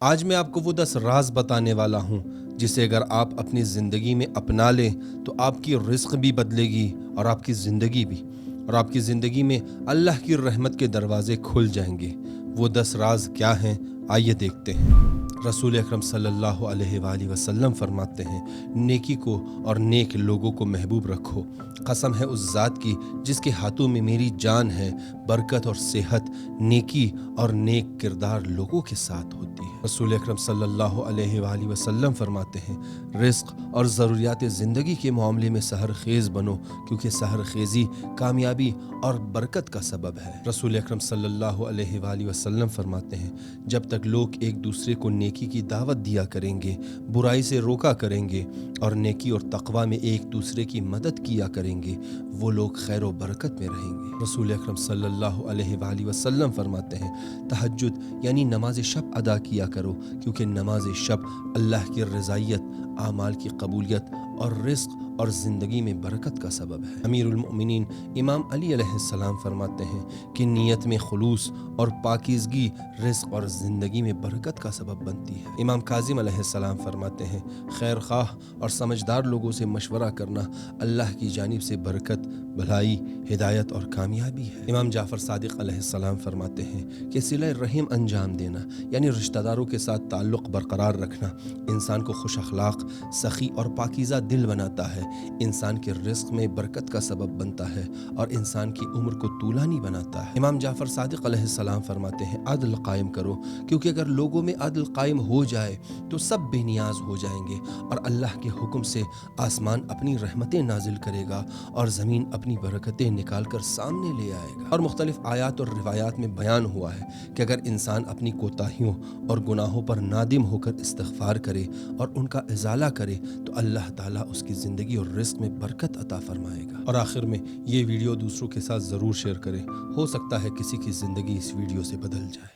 آج میں آپ کو وہ 10 راز بتانے والا ہوں جسے اگر آپ اپنی زندگی میں اپنا لیں تو آپ کی رزق بھی بدلے گی اور آپ کی زندگی بھی، اور آپ کی زندگی میں اللہ کی رحمت کے دروازے کھل جائیں گے۔ وہ 10 راز کیا ہیں؟ آئیے دیکھتے ہیں۔ رسول اکرم صلی اللہ علیہ وآلہ وسلم فرماتے ہیں، نیکی کو اور نیک لوگوں کو محبوب رکھو۔ قسم ہے اس ذات کی جس کے ہاتھوں میں میری جان ہے، برکت اور صحت نیکی اور نیک کردار لوگوں کے ساتھ ہوتی ہے۔ رسول اکرم صلی اللہ علیہ وآلہ وسلم فرماتے ہیں، رزق اور ضروریات زندگی کے معاملے میں سحر خیز بنو، کیونکہ سحر خیزی کامیابی اور برکت کا سبب ہے۔ رسول اکرم صلی اللہ علیہ وآلہ وسلم فرماتے ہیں، جب تک لوگ ایک دوسرے کو نیکی کی دعوت دیا کریں گے، برائی سے روکا کریں گے اور نیکی اور تقوی میں ایک دوسرے کی مدد کیا کریں گے، وہ لوگ خیر و برکت میں رہیں گے۔ رسول اکرم صلی اللہ علیہ وآلہ وسلم فرماتے ہیں، تہجد یعنی نماز شب ادا کیا کرو، کیونکہ نماز شب اللہ کی رضائیت، اعمال کی قبولیت اور رزق اور زندگی میں برکت کا سبب ہے۔ امیر المؤمنین امام علی علیہ السلام فرماتے ہیں کہ نیت میں خلوص اور پاکیزگی رزق اور زندگی میں برکت کا سبب بنتی ہے۔ امام کاظم علیہ السلام فرماتے ہیں، خیر خواہ اور سمجھدار لوگوں سے مشورہ کرنا اللہ کی جانب سے برکت، بھلائی، ہدایت اور کامیابی ہے۔ امام جعفر صادق علیہ السلام فرماتے ہیں کہ صلہ رحم انجام دینا یعنی رشتہ داروں کے ساتھ تعلق برقرار رکھنا انسان کو خوش اخلاق، سخی اور پاکیزہ دل بناتا ہے، انسان کے رزق میں برکت کا سبب بنتا ہے اور انسان کی عمر کو طولانی بناتا ہے۔ امام جعفر صادق علیہ السلام فرماتے ہیں، عدل قائم کرو، کیونکہ اگر لوگوں میں عدل قائم ہو جائے تو سب بے نیاز ہو جائیں گے اور اللہ کے حکم سے آسمان اپنی رحمتیں نازل کرے گا اور زمین اپنی برکتیں نکال کر سامنے لے آئے گا۔ اور مختلف آیات اور روایات میں بیان ہوا ہے کہ اگر انسان اپنی کوتاہیوں اور گناہوں پر نادم ہو کر استغفار کرے اور ان کا ازالہ کرے تو اللہ تعالیٰ اس کی زندگی اور رزق میں برکت عطا فرمائے گا۔ اور آخر میں یہ ویڈیو دوسروں کے ساتھ ضرور شیئر کریں، ہو سکتا ہے کسی کی زندگی اس ویڈیو سے بدل جائے۔